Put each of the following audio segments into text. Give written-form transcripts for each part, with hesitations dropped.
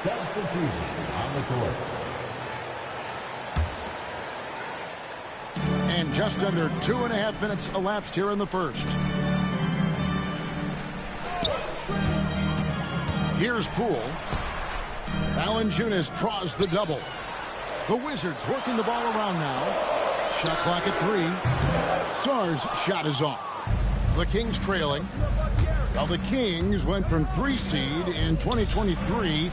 Substitution on the court. And just under 2.5 minutes elapsed here in the first. Here's Poole. Valanciunas draws the double. The Wizards working the ball around now. Shot clock at 3. Sarr's shot is off. The Kings trailing. Well, the Kings went from 3 seed in 2023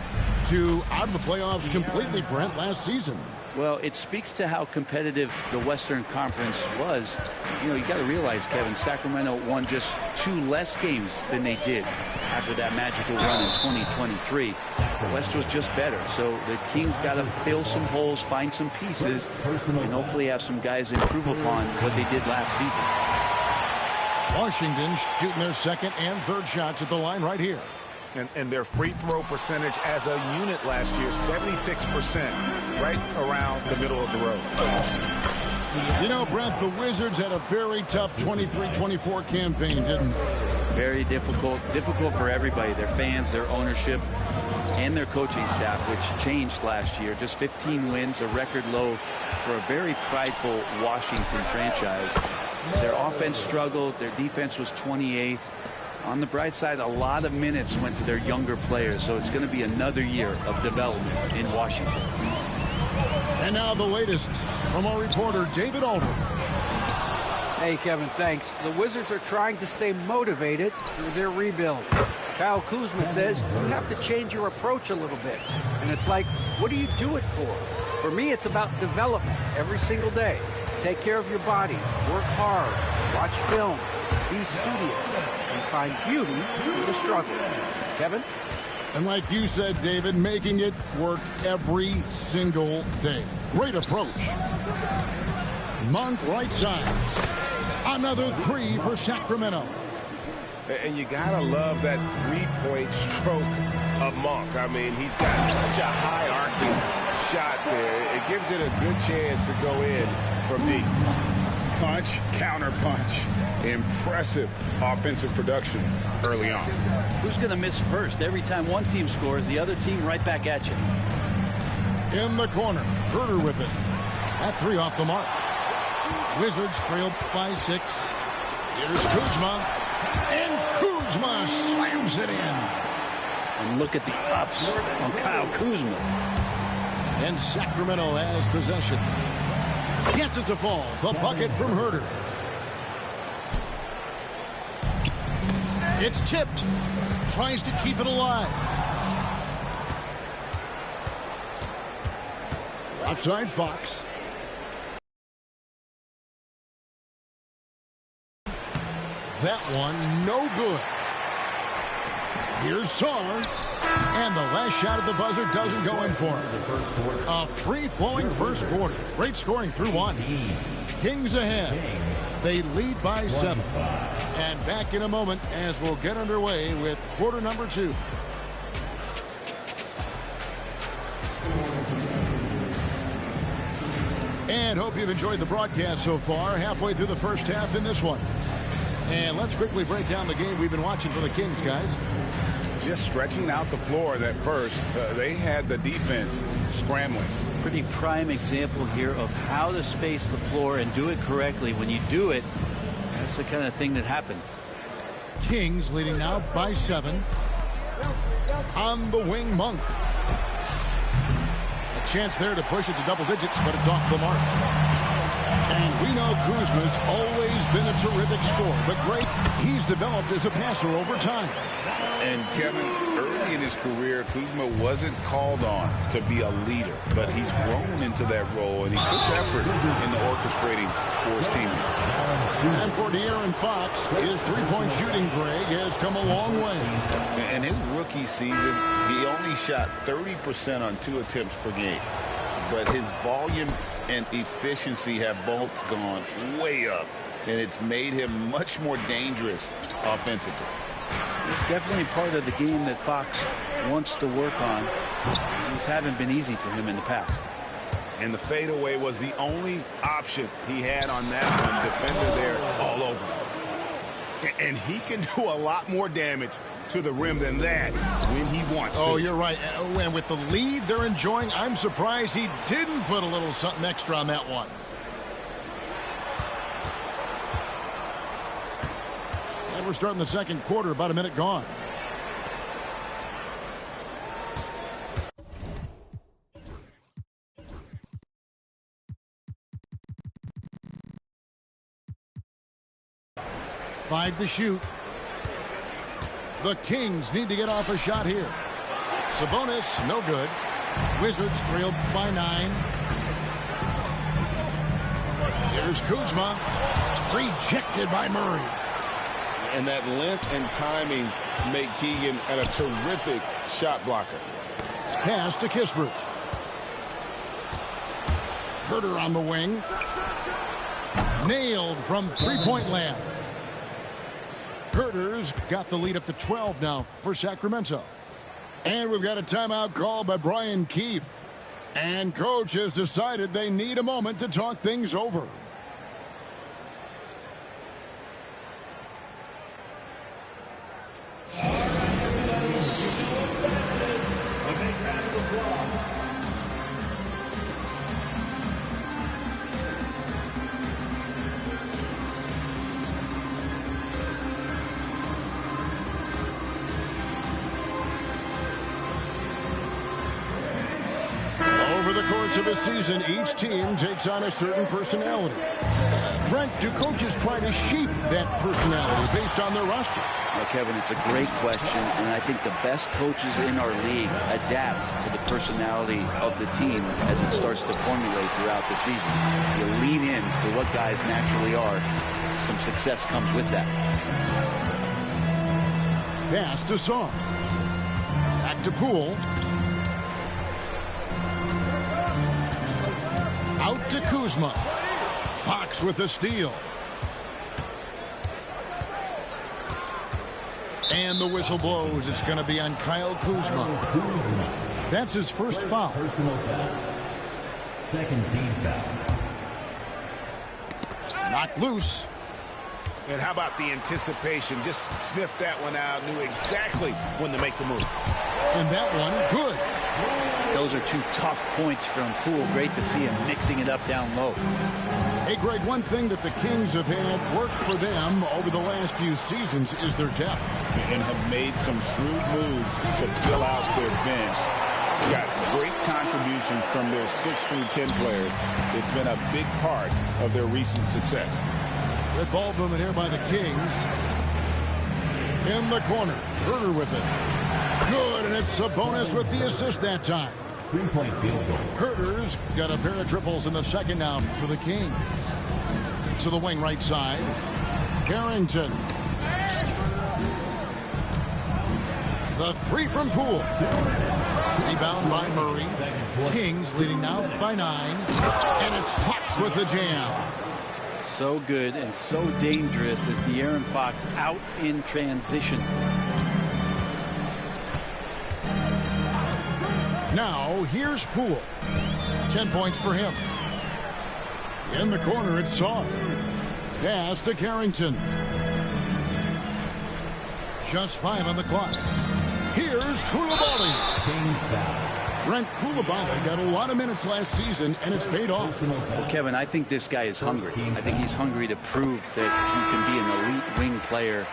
to out of the playoffs completely, Brent, last season. Well, it speaks to how competitive the Western Conference was. You know, you got to realize, Kevin, Sacramento won just 2 less games than they did after that magical run in 2023. The West was just better. So the Kings got to fill some holes, find some pieces, and hopefully have some guys improve upon what they did last season. Washington shooting their second and third shots at the line right here. And their free throw percentage as a unit last year, 76%, right around the middle of the road. You know, Brent, the Wizards had a very tough 23-24 campaign, didn't they? Very difficult for everybody, their fans, their ownership, and their coaching staff, which changed last year. Just 15 wins, a record low for a very prideful Washington franchise. Their offense struggled. Their defense was 28th. On the bright side, a lot of minutes went to their younger players, so it's going to be another year of development in Washington. And now the latest from our reporter, David Aldridge. Hey, Kevin, thanks. The Wizards are trying to stay motivated through their rebuild. Kyle Kuzma says you have to change your approach a little bit. And it's like, what do you do it for? For me, it's about development every single day. Take care of your body, work hard, watch film, be studious, and find beauty in the struggle. Kevin? And like you said, David, making it work every single day. Great approach. Monk right side. Another 3 for Sacramento. And you gotta love that three-point stroke of Monk. I mean, he's got such a high arcing shot there. It gives it a good chance to go in from deep. Punch, counter punch. Impressive offensive production early on. Who's going to miss first? Every time one team scores, the other team right back at you. In the corner, Herter with it. That 3 off the mark. Wizards trail by 6. Here's Kuzma. And Kuzma slams it in. And look at the ups on Kyle Kuzma. And Sacramento has possession. Gets it to fall. The bucket from Herter. It's tipped. Tries to keep it alive. Offside Fox. That one no good. Here's Sarr. And the last shot at the buzzer doesn't go in for him. A free-flowing first quarter. Great scoring through 1. Kings ahead. They lead by 7. And back in a moment as we'll get underway with quarter number 2. And hope you've enjoyed the broadcast so far. Halfway through the first half in this one. And let's quickly break down the game we've been watching for the Kings, guys. Just stretching out the floor at first. They had the defense scrambling. Pretty prime example here of how to space the floor and do it correctly. When you do it, that's the kind of thing that happens. Kings leading now by 7. On the wing, Monk. A chance there to push it to double digits, but it's off the mark. And we know Kuzma's always been a terrific scorer, but great, he's developed as a passer over time. And Kevin, early in his career, Kuzma wasn't called on to be a leader, but he's grown into that role, and he puts effort into orchestrating for his teammates. And for De'Aaron Fox, his three-point shooting, Greg, has come a long way. In his rookie season, he only shot 30% on 2 attempts per game. But his volume and efficiency have both gone way up, and it's made him much more dangerous offensively. It's definitely part of the game that Fox wants to work on. These haven't been easy for him in the past. And the fadeaway was the only option he had on that one. Defender there all over him. And he can do a lot more damage to the rim than that when he wants to. Oh, you're right. And with the lead they're enjoying, I'm surprised he didn't put a little something extra on that one. And we're starting the second quarter, about a minute gone. Five to shoot. The Kings need to get off a shot here. Sabonis, no good. Wizards trailed by 9. Here's Kuzma. Rejected by Murray. And that length and timing make Keegan a terrific shot blocker. Pass to Kispert. Herter on the wing. Nailed from three-point land. Herter's got the lead up to 12 now for Sacramento. And we've got a timeout called by Brian Keith. And coach has decided they need a moment to talk things over. Over the course of a season, each team takes on a certain personality. Brent, do coaches try to shape that personality based on their roster? Well, Kevin, it's a great question, and I think the best coaches in our league adapt to the personality of the team as it starts to formulate throughout the season. You lean in to what guys naturally are. Some success comes with that. Pass to Song. Back to Poole. Out to Kuzma. Fox with the steal. And the whistle blows. It's going to be on Kyle Kuzma. That's his first foul. Personal foul. Second team foul. Knocked loose. And how about the anticipation? Just sniffed that one out, knew exactly when to make the move. And that one, good. Those are two tough points from Poole. Great to see him mixing it up down low. Hey, Greg, one thing that the Kings have had work for them over the last few seasons is their depth. And have made some shrewd moves to fill out their bench. Got great contributions from their 6 through 10 players. It's been a big part of their recent success. Good ball movement here by the Kings. In the corner. Herter with it. Good, and it's Sabonis with the assist that time. 3-point field goal. Herter's got a pair of triples in the second now for the Kings. To the wing right side. Carrington. The three from Poole. Rebound by Murray. Kings leading now by 9. And it's Fox with the jam. So good and so dangerous as De'Aaron Fox out in transition. Now, here's Poole. 10 points for him. In the corner, it's Saw. Pass to Carrington. Just 5 on the clock. Here's Koulibaly. Kings foul. Brent, Koulibaly got a lot of minutes last season, and it's paid off. Well, Kevin, I think this guy is hungry. I think he's hungry to prove that he can be an elite wing player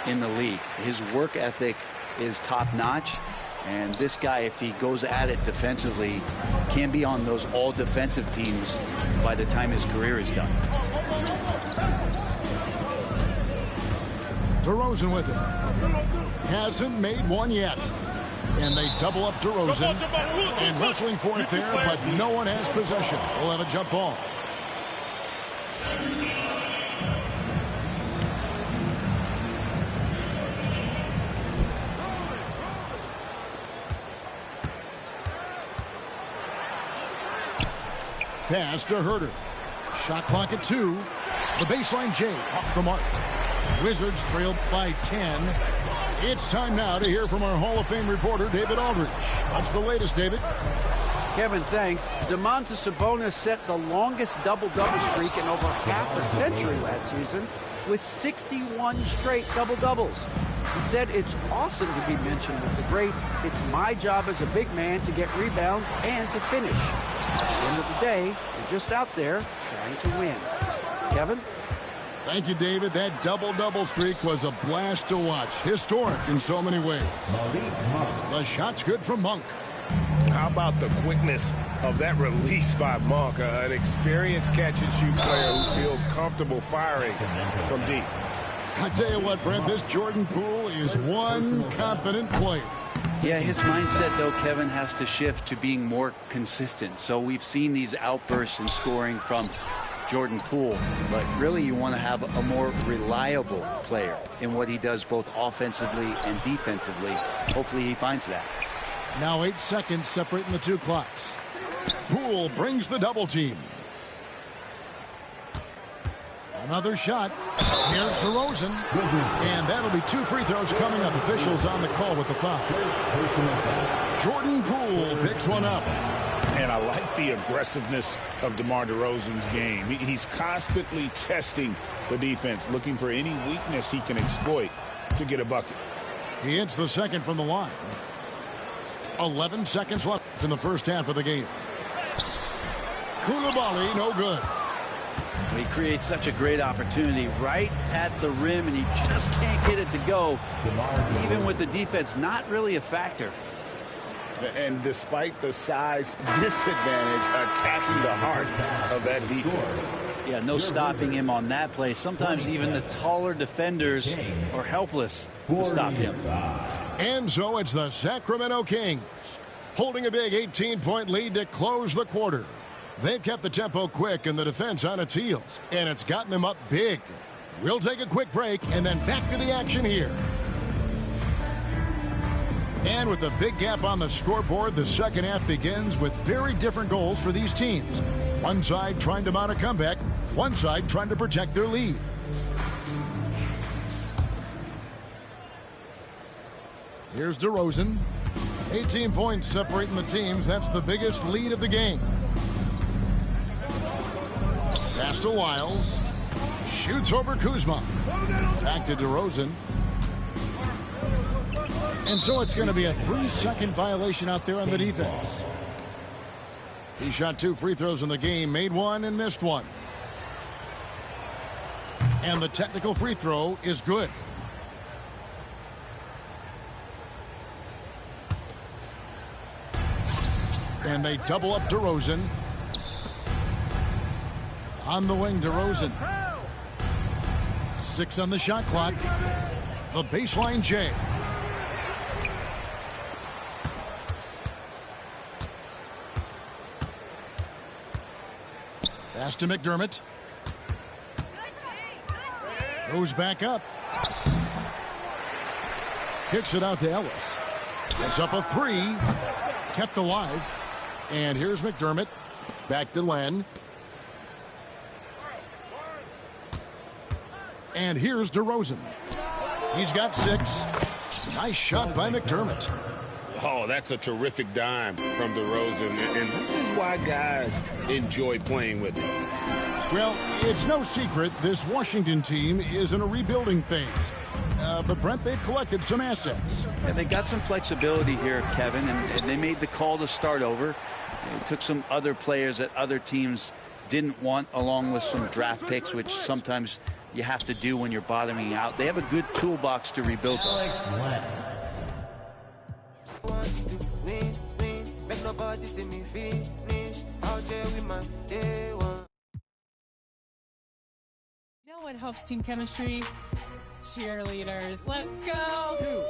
in the league. His work ethic is top-notch. And this guy, if he goes at it defensively, can be on those all-defensive teams by the time his career is done. DeRozan with it. Hasn't made one yet. And they double up DeRozan. And wrestling for it there, but no one has possession. We'll have a jump ball. Pass to Herter. Shot clock at 2. The baseline J off the mark. Wizards trailed by 10. It's time now to hear from our Hall of Fame reporter, David Aldridge. What's the latest, David? Kevin, thanks. Domantas Sabonis set the longest double-double streak in over half a century last season with 61 straight double-doubles. He said it's awesome to be mentioned with the greats. It's my job as a big man to get rebounds and to finish. At the end of the day, they're just out there trying to win. Kevin? Thank you, David. That double-double streak was a blast to watch. Historic in so many ways. The shot's good from Monk. How about the quickness of that release by Monk? An experienced catch-and-shoot player who feels comfortable firing from deep. I tell you what, Brent, this Jordan Poole is one confident player. Yeah, his mindset, though, Kevin, has to shift to being more consistent. So we've seen these outbursts in scoring from Jordan Poole, but really you want to have a more reliable player in what he does both offensively and defensively. Hopefully he finds that. Now 8 seconds separating the two clocks. Poole brings the double team. Another shot. Here's DeRozan. And that'll be 2 free throws coming up. Officials on the call with the foul. Jordan Poole picks one up. And I like the aggressiveness of DeMar DeRozan's game. He's constantly testing the defense, looking for any weakness he can exploit to get a bucket. He hits the second from the line. 11 seconds left in the first half of the game. Koulibaly, no good. He creates such a great opportunity right at the rim, and he just can't get it to go. Even with the defense not really a factor. And despite the size disadvantage, attacking the heart of that defense. Yeah, no stopping him on that play. Sometimes even the taller defenders are helpless to stop him. And so it's the Sacramento Kings holding a big 18-point lead to close the quarter. They've kept the tempo quick and the defense on its heels, and it's gotten them up big. We'll take a quick break and then back to the action here. And with a big gap on the scoreboard, the second half begins with very different goals for these teams. One side trying to mount a comeback, one side trying to protect their lead. Here's DeRozan. 18 points separating the teams. That's the biggest lead of the game. Pass to Wiles. Shoots over Kuzma. Back to DeRozan. And so it's going to be a 3-second violation out there on the defense. He shot 2 free throws in the game, made 1 and missed 1. And the technical free throw is good. And they double up DeRozan. On the wing, DeRozan. 6 on the shot clock. The baseline J. Pass to McDermott. Goes back up. Kicks it out to Ellis. Gets up a 3. Kept alive. And here's McDermott. Back to Len. And here's DeRozan. He's got 6. Nice shot by McDermott. Oh, that's a terrific dime from DeRozan. And this is why guys enjoy playing with him. Well, it's no secret this Washington team is in a rebuilding phase. But, Brent, they've collected some assets. Yeah, they got some flexibility here, Kevin, and they made the call to start over. They took some other players that other teams didn't want, along with some draft picks, which sometimes you have to do when you're bottoming out. They have a good toolbox to rebuild them. You know what helps team chemistry? Cheerleaders. Let's go.